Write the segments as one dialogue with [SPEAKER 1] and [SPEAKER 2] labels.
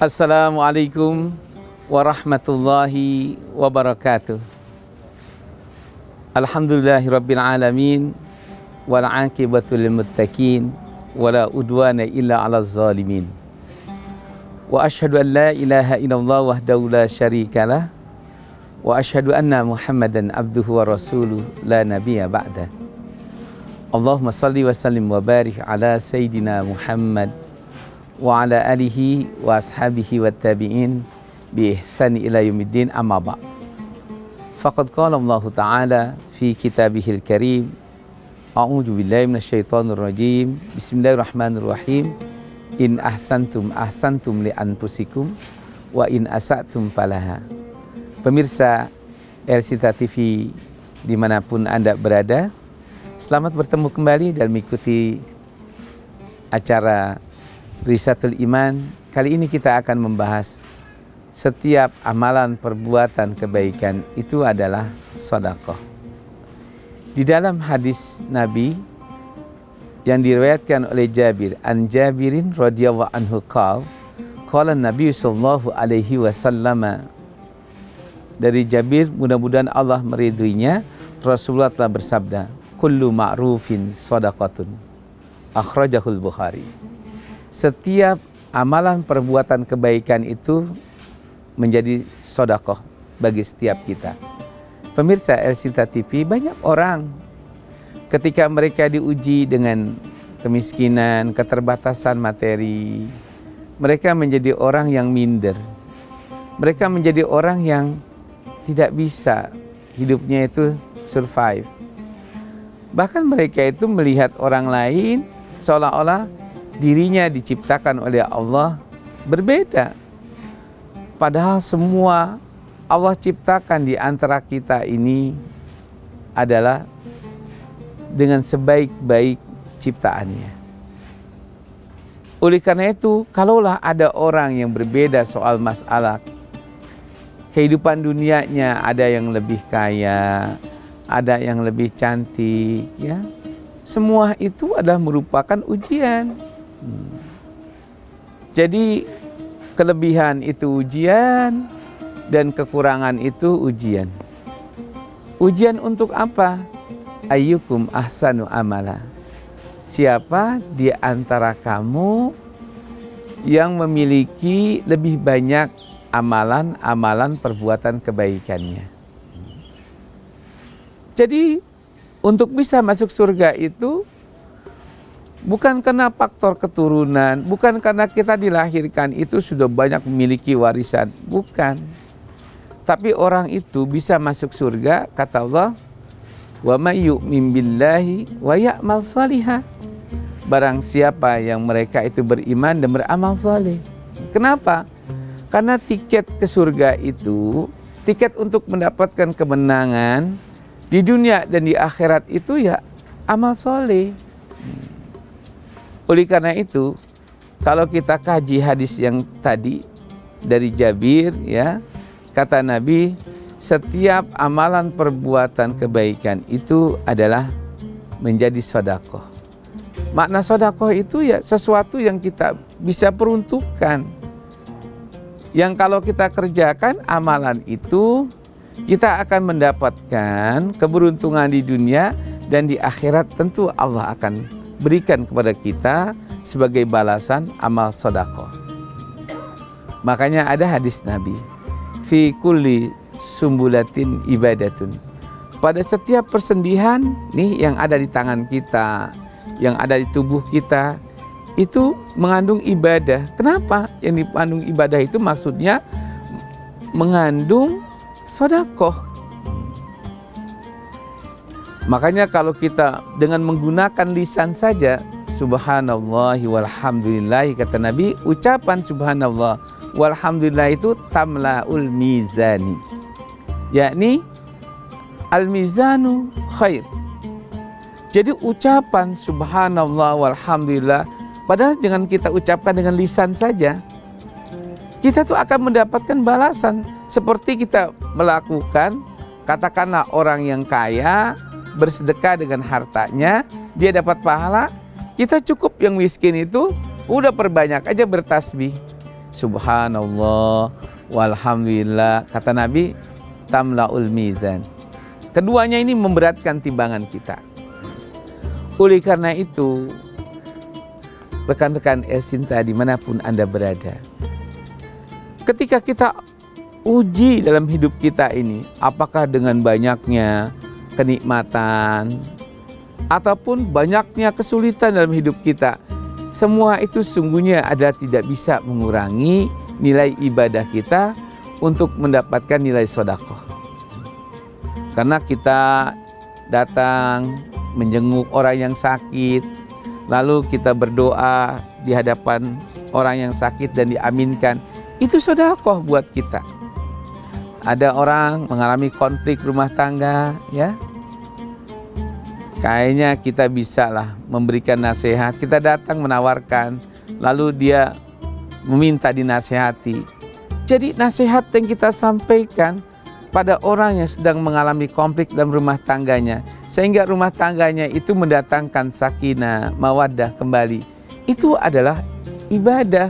[SPEAKER 1] Assalamualaikum warahmatullahi wabarakatuh. Alhamdulillahirabbil alamin wal aqibatu lil muttaqin wala udwana illa 'alaz zalimin. Wa asyhadu an la ilaha illallah wahdahu la syarikalah wa asyhadu anna Muhammadan abduhu wa rasuluh la nabiyya ba'da. Allahumma shalli wa sallim wa barik ala sayyidina Muhammad wa ala alihi wa ashabihi wa tabi'in bi ihsani ila yaumiddin, amma ba'. Faqad qala Allah Ta'ala fi kitabihil karim, a'udzu billahi minasyaitonir rajim, bismillahirrahmanirrahim, in ahsantum ahsantum li anfusikum wa in asa'tum falaha. Pemirsa Elsita TV dimanapun Anda berada, selamat bertemu kembali dan mengikuti acara Risatul Iman. Kali ini kita akan membahas setiap amalan perbuatan kebaikan itu adalah sedekah. Di dalam hadis Nabi yang diriwayatkan oleh Jabir, an Jabirin radhiyallahu anhu qala Nabi sallallahu alaihi wasallam, dari Jabir, mudah-mudahan Allah meridhoinya, Rasulullah telah bersabda, kullu ma'rufin shadaqatun, akhrajahul Bukhari. Setiap amalan perbuatan kebaikan itu menjadi sedekah bagi setiap kita. Pemirsa Elsita TV, banyak orang ketika mereka diuji dengan kemiskinan, keterbatasan materi, mereka menjadi orang yang minder. Mereka menjadi orang yang tidak bisa hidupnya itu survive. Bahkan mereka itu melihat orang lain seolah-olah dirinya diciptakan oleh Allah berbeda. Padahal semua Allah ciptakan di antara kita ini adalah dengan sebaik-baik ciptaannya. Oleh karena itu, kalaulah ada orang yang berbeda soal masalah kehidupan dunianya, ada yang lebih kaya, ada yang lebih cantik, ya, semua itu adalah merupakan ujian. Jadi kelebihan itu ujian dan kekurangan itu ujian. Ujian untuk apa? Ayyukum ahsanu amala. Siapa di antara kamu yang memiliki lebih banyak amalan-amalan perbuatan kebaikannya. Jadi untuk bisa masuk surga itu bukan karena faktor keturunan, bukan karena kita dilahirkan itu sudah banyak memiliki warisan, bukan. Tapi orang itu bisa masuk surga, kata Allah, wa may yu'min billahi wa ya'mal salihah. Barang siapa yang mereka itu beriman dan beramal saleh. Kenapa? Karena tiket ke surga itu, tiket untuk mendapatkan kemenangan di dunia dan di akhirat itu ya amal saleh. Oleh karena itu, kalau kita kaji hadis yang tadi dari Jabir, ya, kata Nabi, setiap amalan perbuatan kebaikan itu adalah menjadi sedekah. Makna sedekah itu ya sesuatu yang kita bisa peruntukkan. Yang kalau kita kerjakan amalan itu, kita akan mendapatkan keberuntungan di dunia dan di akhirat tentu Allah akan berikan kepada kita sebagai balasan amal sedekah. Makanya ada hadis Nabi, fi kulli sumbulatin ibadatun. Pada setiap persendihan nih yang ada di tangan kita, yang ada di tubuh kita, itu mengandung ibadah. Kenapa? Yang dikandung ibadah itu maksudnya mengandung sedekah. Makanya kalau kita dengan menggunakan lisan saja, subhanallah walhamdulillah, kata Nabi, ucapan subhanallah walhamdulillah itu tamlaul mizani, yakni al mizanu khair. Jadi ucapan subhanallah walhamdulillah, padahal dengan kita ucapkan dengan lisan saja, kita tuh akan mendapatkan balasan. Seperti kita melakukan, katakanlah orang yang kaya bersedekah dengan hartanya, dia dapat pahala. Kita cukup yang miskin itu udah perbanyak aja bertasbih. subhanallah, walhamdulillah, kata Nabi, tamlaul mizan. Keduanya ini memberatkan timbangan kita. Oleh karena itu, rekan-rekan El-Cinta dimanapun Anda berada, ketika kita uji dalam hidup kita ini, apakah dengan banyaknya kenikmatan ataupun banyaknya kesulitan dalam hidup kita, semua itu sungguhnya adalah tidak bisa mengurangi nilai ibadah kita untuk mendapatkan nilai sedekah. Karena kita datang menjenguk orang yang sakit, lalu kita berdoa di hadapan orang yang sakit dan diaminkan, itu sedekah buat kita. Ada orang mengalami konflik rumah tangga, ya, kayaknya kita bisa lah memberikan nasihat. Kita datang menawarkan, lalu dia meminta dinasehati. Jadi nasihat yang kita sampaikan pada orang yang sedang mengalami konflik dalam rumah tangganya, sehingga rumah tangganya itu mendatangkan sakinah, mawaddah kembali, itu adalah ibadah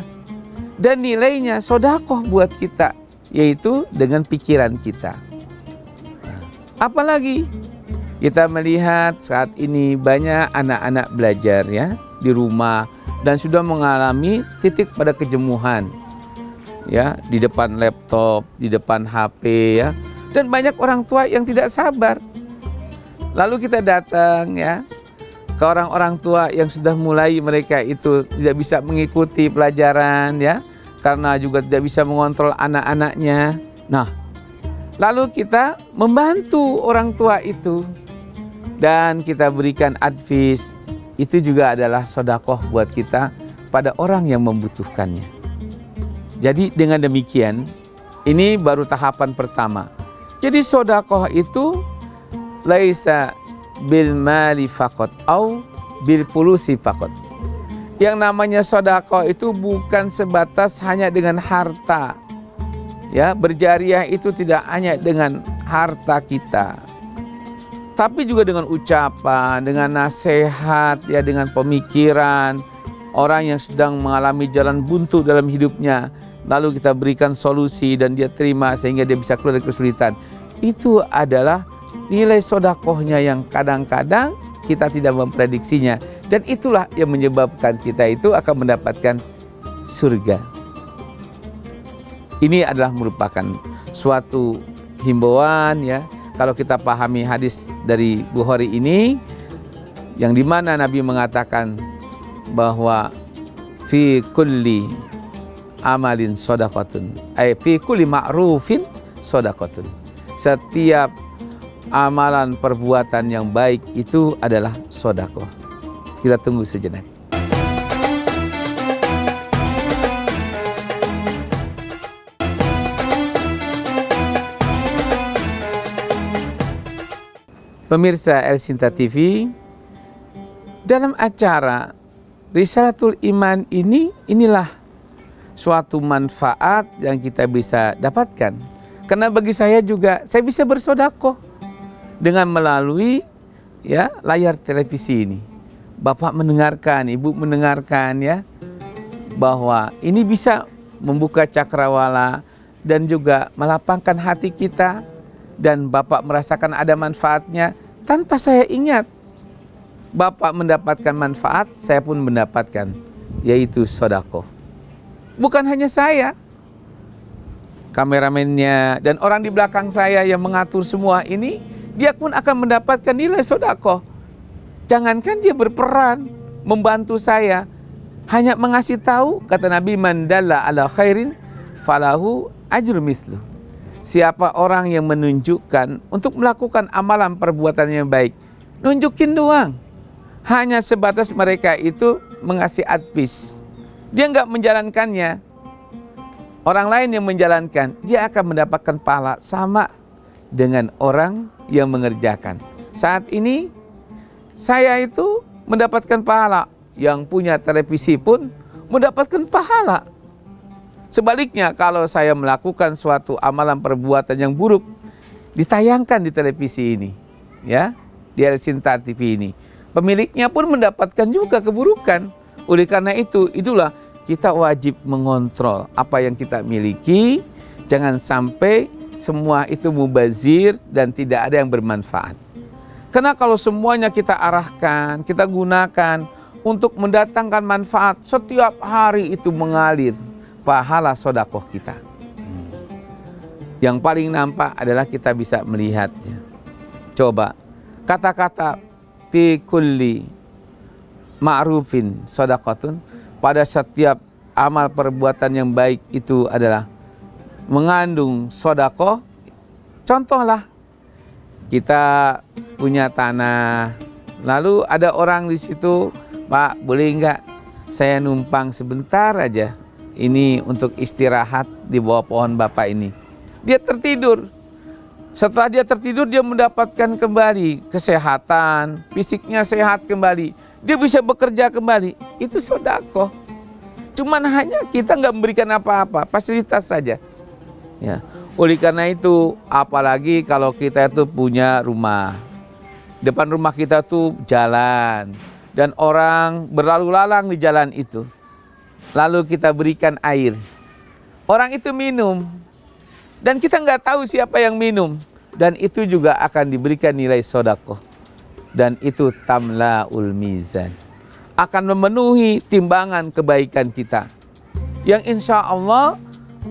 [SPEAKER 1] dan nilainya sedekah buat kita, yaitu dengan pikiran kita. Apalagi kita melihat saat ini banyak anak-anak belajar, ya, di rumah dan sudah mengalami titik pada kejenuhan, ya, di depan laptop, di depan HP, ya, dan banyak orang tua yang tidak sabar. Lalu kita datang, ya, ke orang-orang tua yang sudah mulai mereka itu tidak bisa mengikuti pelajaran, ya, karena juga tidak bisa mengontrol anak-anaknya. Nah, lalu kita membantu orang tua itu dan kita berikan advice. Itu juga adalah sedekah buat kita pada orang yang membutuhkannya. Jadi dengan demikian, ini baru tahapan pertama. Jadi sedekah itu laisa bil mali faqat au bil fulusi faqat. Yang namanya sedekah itu bukan sebatas hanya dengan harta. Ya, berjariah itu tidak hanya dengan harta kita, tapi juga dengan ucapan, dengan nasihat, ya, dengan pemikiran. Orang yang sedang mengalami jalan buntu dalam hidupnya, lalu kita berikan solusi dan dia terima sehingga dia bisa keluar dari kesulitan. Itu adalah nilai sedekahnya yang kadang-kadang kita tidak memprediksinya, dan itulah yang menyebabkan kita itu akan mendapatkan surga. Ini adalah merupakan suatu himbauan, ya, kalau kita pahami hadis dari Bukhari ini, yang dimana Nabi mengatakan bahwa fi kulli amalin shadaqatun, fi kulli ma'rufin shadaqatun. Setiap amalan perbuatan yang baik itu adalah sedekah. Kita tunggu sejenak. Pemirsa El-Cinta TV, dalam acara Risalatul Iman ini, inilah suatu manfaat yang kita bisa dapatkan. Karena bagi saya juga, saya bisa bersedekah dengan melalui, ya, layar televisi ini. Bapak mendengarkan, Ibu mendengarkan, ya, bahwa ini bisa membuka cakrawala dan juga melapangkan hati kita, dan Bapak merasakan ada manfaatnya tanpa saya ingat. Bapak mendapatkan manfaat, saya pun mendapatkan, yaitu sedekah. Bukan hanya saya, kameramennya dan orang di belakang saya yang mengatur semua ini, dia pun akan mendapatkan nilai sedekah. Jangankan dia berperan membantu saya, hanya mengasih tahu, kata Nabi, man dalla ala khairin falahu ajru mislu. Siapa orang yang menunjukkan untuk melakukan amalan perbuatan yang baik, nunjukin doang, hanya sebatas mereka itu mengasih advice, dia nggak menjalankannya, orang lain yang menjalankan, dia akan mendapatkan pahala sama dengan orang yang mengerjakan. Saat ini saya itu mendapatkan pahala, yang punya televisi pun mendapatkan pahala. Sebaliknya, kalau saya melakukan suatu amalan perbuatan yang buruk, ditayangkan di televisi ini, ya, di El-Cinta TV ini, pemiliknya pun mendapatkan juga keburukan. Oleh karena itu, itulah kita wajib mengontrol apa yang kita miliki. Jangan sampai semua itu mubazir dan tidak ada yang bermanfaat. Karena kalau semuanya kita arahkan, kita gunakan untuk mendatangkan manfaat, setiap hari itu mengalir pahala sodakoh kita. Yang paling nampak adalah kita bisa melihatnya. Coba, kata-kata fi kulli ma'rufin sodakotun, pada setiap amal perbuatan yang baik itu adalah mengandung sodakoh. Contohlah, kita punya tanah, lalu ada orang di situ, Pak, boleh enggak saya numpang sebentar aja, ini untuk istirahat di bawah pohon Bapak ini. Dia tertidur. Setelah dia tertidur, dia mendapatkan kembali kesehatan, fisiknya sehat kembali, dia bisa bekerja kembali. Itu sedekah. Cuman hanya kita nggak memberikan apa-apa, fasilitas saja. Ya. Oleh karena itu, apalagi kalau kita itu punya rumah, depan rumah kita tuh jalan, dan orang berlalu lalang di jalan itu, lalu kita berikan air, orang itu minum, dan kita nggak tahu siapa yang minum, dan itu juga akan diberikan nilai sedekah, dan itu tamlaul mizan, akan memenuhi timbangan kebaikan kita. Yang insya Allah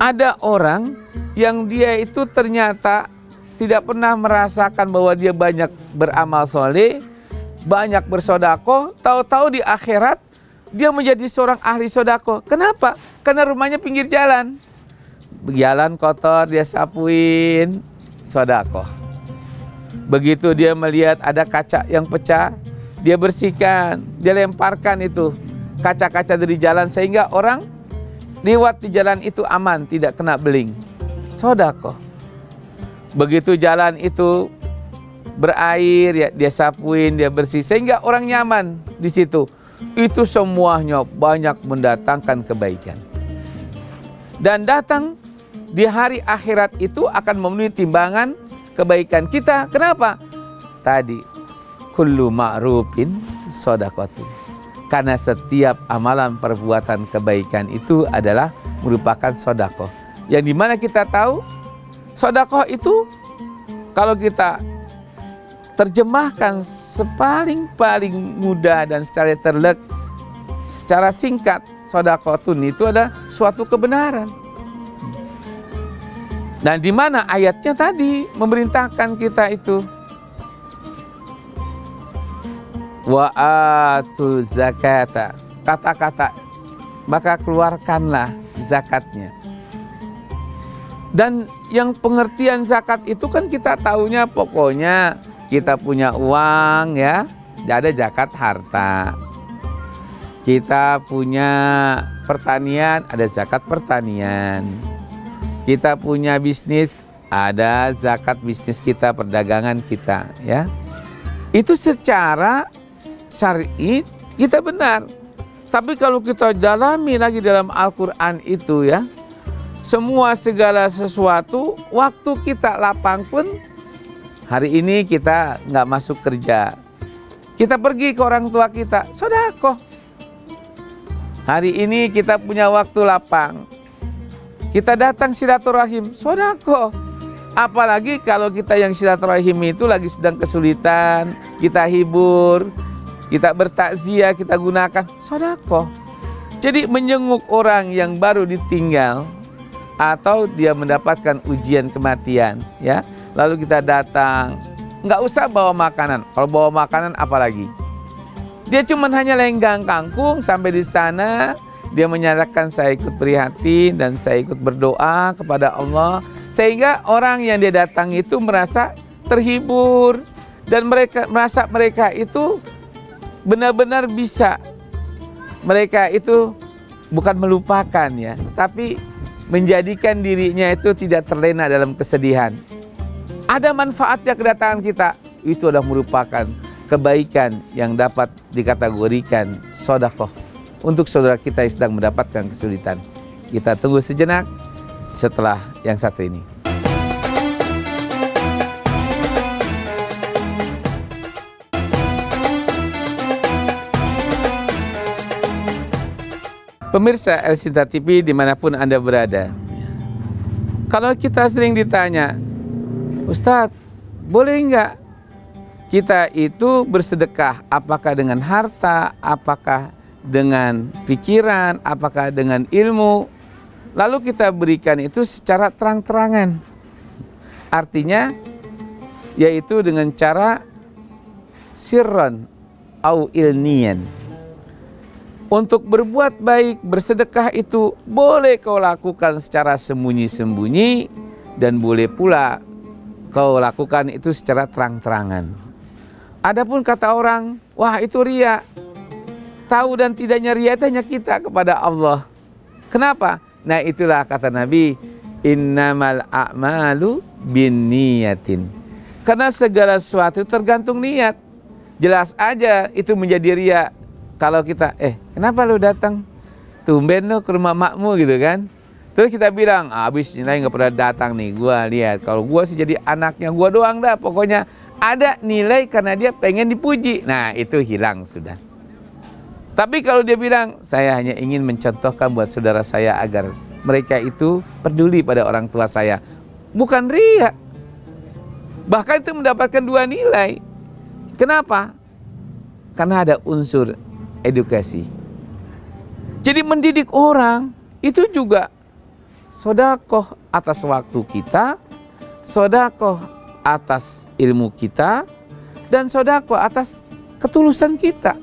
[SPEAKER 1] ada orang yang dia itu ternyata tidak pernah merasakan bahwa dia banyak beramal soleh, banyak bersodakoh, tahu-tahu di akhirat dia menjadi seorang ahli sodakoh. Kenapa? Karena rumahnya pinggir jalan. Jalan kotor dia sapuin, sodakoh. Begitu dia melihat ada kaca yang pecah, dia bersihkan, dia lemparkan itu kaca-kaca dari jalan sehingga orang lewat di jalan itu aman, tidak kena beling. Sodakoh. Begitu jalan itu berair, ya, dia sapuin, dia bersih, sehingga orang nyaman di situ. Itu semuanya banyak mendatangkan kebaikan. Dan datang di hari akhirat itu akan memenuhi timbangan kebaikan kita. Kenapa? Tadi, kullu ma'rufin shadaqatun. Karena setiap amalan perbuatan kebaikan itu adalah merupakan sedekah. Yang dimana kita tahu sedekah itu kalau kita terjemahkan sepaling-paling mudah dan secara singkat, sedekahun itu adalah suatu kebenaran. Dan di mana ayatnya tadi memerintahkan kita itu wa atu zakata, kata-kata maka keluarkanlah zakatnya. Dan yang pengertian zakat itu kan kita tahunya pokoknya kita punya uang, ya, ada zakat harta. Kita punya pertanian, ada zakat pertanian. Kita punya bisnis, ada zakat bisnis kita, perdagangan kita, ya. Itu secara syar'i kita benar. Tapi kalau kita dalami lagi dalam Al-Quran itu, ya, semua segala sesuatu, waktu kita lapang pun, hari ini kita nggak masuk kerja, kita pergi ke orang tua kita, sedekah. Hari ini kita punya waktu lapang, kita datang silaturahim, sedekah. Apalagi kalau kita yang silaturahim itu lagi sedang kesulitan, kita hibur, kita bertakziah, kita gunakan sedekah. Jadi menjenguk orang yang baru ditinggal atau dia mendapatkan ujian kematian, ya, lalu kita datang, nggak usah bawa makanan. Kalau bawa makanan apalagi, dia cuma hanya lenggang kangkung, sampai di sana dia menyatakan saya ikut prihatin dan saya ikut berdoa kepada Allah, sehingga orang yang dia datang itu merasa terhibur dan mereka merasa mereka itu benar-benar bisa, mereka itu bukan melupakan, ya, tapi menjadikan dirinya itu tidak terlena dalam kesedihan. Ada manfaatnya kedatangan kita, itu adalah merupakan kebaikan yang dapat dikategorikan sedekah untuk saudara kita yang sedang mendapatkan kesulitan. Kita tunggu sejenak setelah yang satu ini. Pemirsa El-Sinta TV dimanapun Anda berada, kalau kita sering ditanya, Ustadz, boleh nggak kita itu bersedekah? Apakah dengan harta, apakah dengan pikiran, apakah dengan ilmu? Lalu kita berikan itu secara terang-terangan. Artinya, yaitu dengan cara sirron au ilnian. Untuk berbuat baik, bersedekah itu boleh kau lakukan secara sembunyi-sembunyi dan boleh pula kau lakukan itu secara terang-terangan. Adapun kata orang, wah itu riya. Tahu dan tidaknya riya itu hanya kita kepada Allah. Kenapa? Nah itulah kata Nabi, innamal a'malu binniyatin. Karena segala sesuatu tergantung niat. Jelas aja itu menjadi riya. Kalau kita, kenapa lu datang? Tumben lu ke rumah makmu gitu kan. Terus kita bilang, habis nilai gak pernah datang nih. Gua lihat, kalau gua sih jadi anaknya gua doang dah. Pokoknya ada nilai karena dia pengen dipuji. Nah itu hilang sudah. Tapi kalau dia bilang, saya hanya ingin mencontohkan buat saudara saya agar mereka itu peduli pada orang tua saya. Bukan riya. Bahkan itu mendapatkan 2 nilai. Kenapa? Karena ada unsur edukasi. Jadi mendidik orang itu juga sedekah atas waktu kita, sedekah atas ilmu kita, dan sedekah atas ketulusan kita.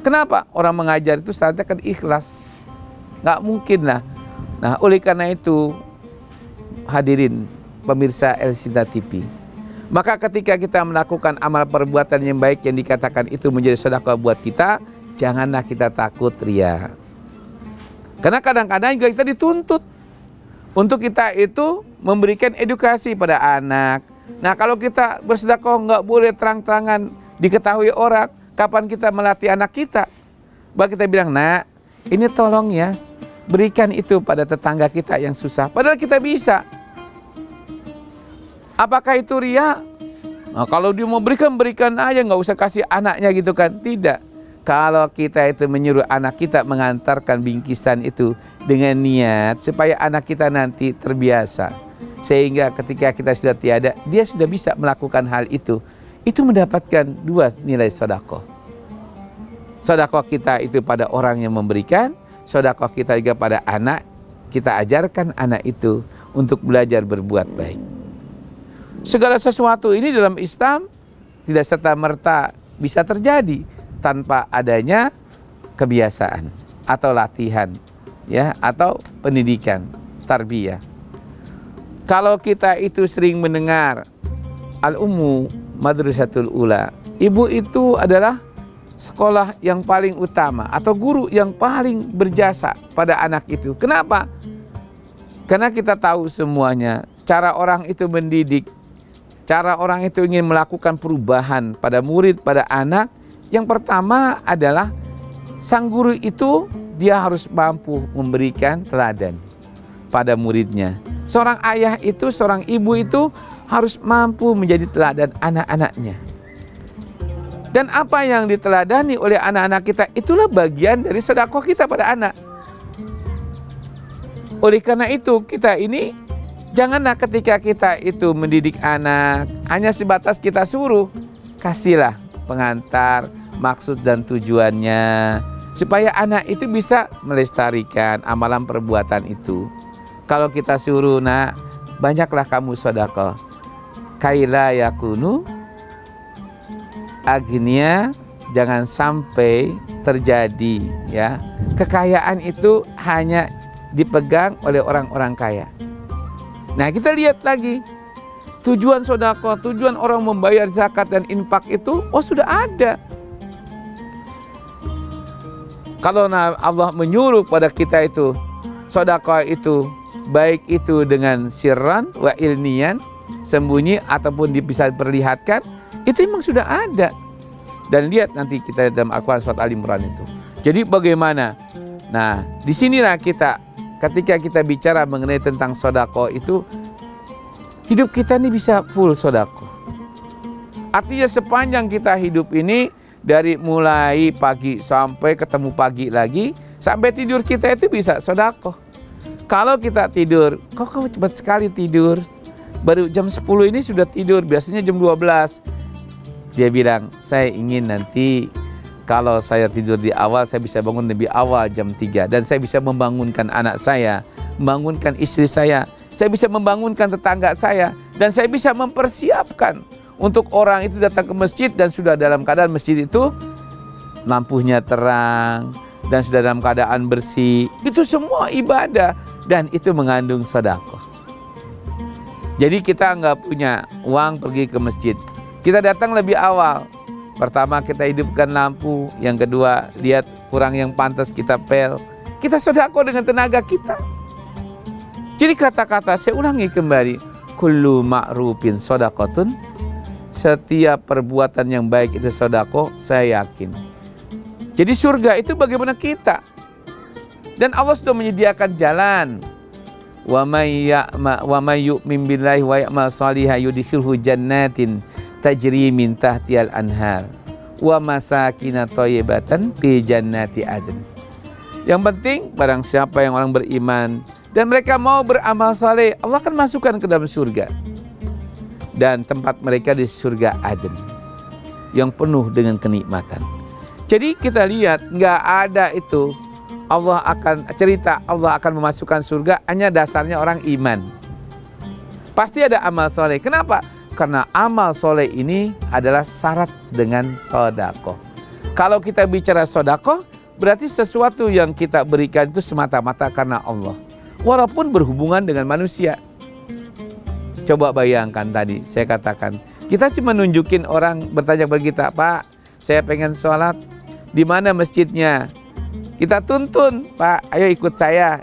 [SPEAKER 1] Kenapa? Orang mengajar itu saatnya kan ikhlas. Nggak mungkin lah. Nah oleh karena itu hadirin pemirsa El-Sinta TV, maka ketika kita melakukan amal perbuatan yang baik yang dikatakan itu menjadi sedekah buat kita, janganlah kita takut riya. Karena kadang-kadang juga kita dituntut untuk kita itu memberikan edukasi pada anak. Nah kalau kita bersedekah nggak boleh terang-terangan diketahui orang. Kapan kita melatih anak kita? Bahwa kita bilang, nak, ini tolong ya, berikan itu pada tetangga kita yang susah. Padahal kita bisa. Apakah itu riya? Nah, kalau dia mau berikan, berikan aja, nggak usah kasih anaknya gitu kan. Tidak. Kalau kita itu menyuruh anak kita mengantarkan bingkisan itu dengan niat supaya anak kita nanti terbiasa. Sehingga ketika kita sudah tiada, dia sudah bisa melakukan hal itu. Itu mendapatkan 2 nilai sedekah. Sedekah kita itu pada orang yang memberikan, sedekah kita juga pada anak. Kita ajarkan anak itu untuk belajar berbuat baik. Segala sesuatu ini dalam Islam tidak serta-merta bisa terjadi tanpa adanya kebiasaan atau latihan, ya, atau pendidikan, tarbiyah. Kalau kita itu sering mendengar al-ummu madrasatul ula, ibu itu adalah sekolah yang paling utama atau guru yang paling berjasa pada anak itu. Kenapa? Karena kita tahu semuanya cara orang itu mendidik, cara orang itu ingin melakukan perubahan pada murid, pada anak. Yang pertama adalah sang guru itu dia harus mampu memberikan teladan pada muridnya. Seorang ayah itu, seorang ibu itu harus mampu menjadi teladan anak-anaknya. Dan apa yang diteladani oleh anak-anak kita, itulah bagian dari sedekah kita pada anak. Oleh karena itu kita ini, janganlah ketika kita itu mendidik anak, hanya sebatas kita suruh, kasihlah pengantar, maksud dan tujuannya, supaya anak itu bisa melestarikan amalan perbuatan itu. Kalau kita suruh, nak, banyaklah kamu sedekah, kaila yakunu agnia, jangan sampai terjadi ya kekayaan itu hanya dipegang oleh orang-orang kaya. Nah kita lihat lagi tujuan sedekah, tujuan orang membayar zakat dan infak itu sudah ada. Kalau Allah menyuruh pada kita itu sedekah itu baik itu dengan sirran wa ilnian, sembunyi ataupun bisa diperlihatkan, itu memang sudah ada. Dan lihat nanti kita dalam Al-Quran surat Al-Imran itu. Jadi bagaimana? Nah, disinilah kita ketika kita bicara mengenai tentang sedekah itu, hidup kita ini bisa full sedekah. Artinya sepanjang kita hidup ini, dari mulai pagi sampai ketemu pagi lagi, Sampai tidur kita itu bisa sedekah. Kalau kita tidur, kok kamu cepat sekali tidur? Baru jam 10 ini sudah tidur, biasanya jam 12. Dia bilang, saya ingin nanti kalau saya tidur di awal, saya bisa bangun lebih awal jam 3. Dan saya bisa membangunkan anak saya, membangunkan istri saya bisa membangunkan tetangga saya. Dan saya bisa mempersiapkan untuk orang itu datang ke masjid dan sudah dalam keadaan masjid itu lampunya terang dan sudah dalam keadaan bersih. Itu semua ibadah dan itu mengandung sedekah. Jadi kita nggak punya uang pergi ke masjid, kita datang lebih awal. Pertama kita hidupkan lampu, yang kedua lihat kurang yang pantas kita pel. Kita sedekah dengan tenaga kita. Jadi kata-kata saya ulangi kembali, kullu ma'rufin shadaqatun. Setiap perbuatan yang baik itu sedekah, saya yakin. Jadi surga itu bagaimana kita. Dan Allah sudah menyediakan jalan. Wa may yu'min billahi wa ya'mal shalihan yudkhilhu jannatin tajri min tahtihal anhar wa masakin thayyibatan fi jannati adn. Yang penting barang siapa yang orang beriman dan mereka mau beramal saleh, Allah akan masukkan ke dalam surga. Dan tempat mereka di surga Aden yang penuh dengan kenikmatan. Jadi kita lihat nggak ada itu Allah akan cerita Allah akan memasukkan surga hanya dasarnya orang iman. Pasti ada amal soleh. Kenapa? Karena amal soleh ini adalah syarat dengan sedekah. Kalau kita bicara sedekah, berarti sesuatu yang kita berikan itu semata-mata karena Allah, walaupun berhubungan dengan manusia. Coba bayangkan tadi saya katakan, kita cuma nunjukin orang bertanya kepada kita, Pak, saya pengen sholat, di mana masjidnya? Kita tuntun, Pak, ayo ikut saya,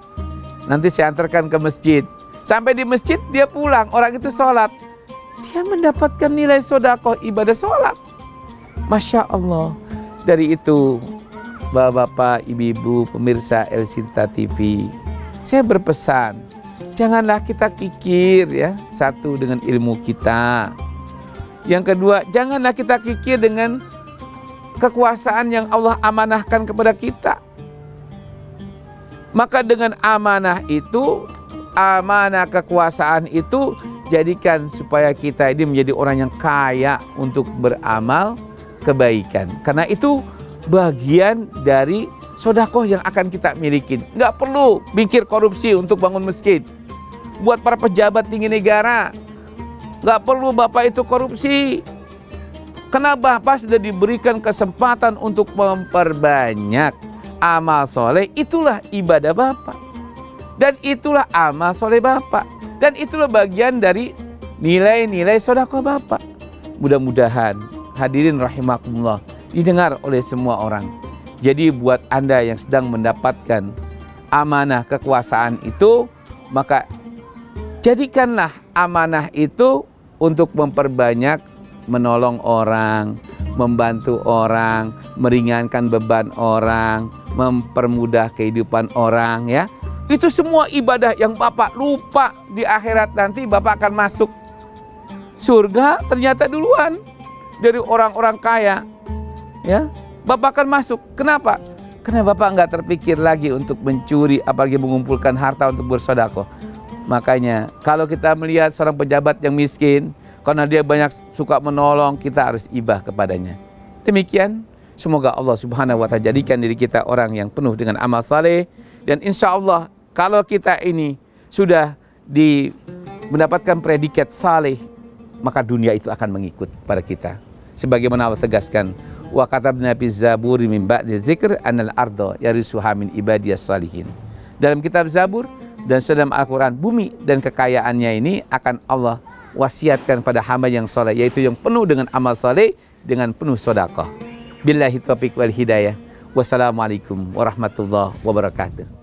[SPEAKER 1] nanti saya antarkan ke masjid. Sampai di masjid dia pulang, orang itu sholat, dia mendapatkan nilai sedekah ibadah sholat. Masya Allah. Dari itu Bapak-bapak, ibu-ibu, pemirsa El Sinta TV, saya berpesan, janganlah kita kikir ya, satu dengan ilmu kita. Yang kedua, janganlah kita kikir dengan kekuasaan yang Allah amanahkan kepada kita. Maka dengan amanah itu, amanah kekuasaan itu, jadikan supaya kita ini menjadi orang yang kaya untuk beramal kebaikan. Karena itu bagian dari sedekah yang akan kita miliki. Nggak perlu mikir korupsi untuk bangun masjid. Buat para pejabat tinggi negara, nggak perlu Bapak itu korupsi. Karena Bapak sudah diberikan kesempatan untuk memperbanyak amal soleh. Itulah ibadah Bapak. Dan itulah amal soleh Bapak. Dan itulah bagian dari nilai-nilai sedekah Bapak. Mudah-mudahan hadirin rahimakumullah didengar oleh semua orang. Jadi buat Anda yang sedang mendapatkan amanah kekuasaan itu, maka jadikanlah amanah itu untuk memperbanyak menolong orang, membantu orang, meringankan beban orang, mempermudah kehidupan orang ya. Itu semua ibadah yang Bapak lupa di akhirat nanti Bapak akan masuk surga ternyata duluan dari orang-orang kaya. Ya, Bapak akan masuk. Kenapa? Karena Bapak nggak terpikir lagi untuk mencuri, apalagi mengumpulkan harta untuk bersedekah. Makanya kalau kita melihat seorang pejabat yang miskin, karena dia banyak suka menolong, kita harus ibah kepadanya. Demikian, semoga Allah Subhanahu wa Ta'ala jadikan diri kita orang yang penuh dengan amal saleh. Dan insya Allah kalau kita ini sudah mendapatkan predikat saleh, maka dunia itu akan mengikut pada kita. Sebagaimana Allah tegaskan, wa katabna fi zaburi min ba'di dzikr anal arda yarisuha min ibadiyas salihin. Dalam kitab Zabur dan dalam Al-Quran, bumi dan kekayaannya ini akan Allah wasiatkan pada hamba yang soleh, yaitu yang penuh dengan amal soleh, dengan penuh sedekah. Billahi taufiq wal hidayah. Wassalamualaikum warahmatullahi wabarakatuh.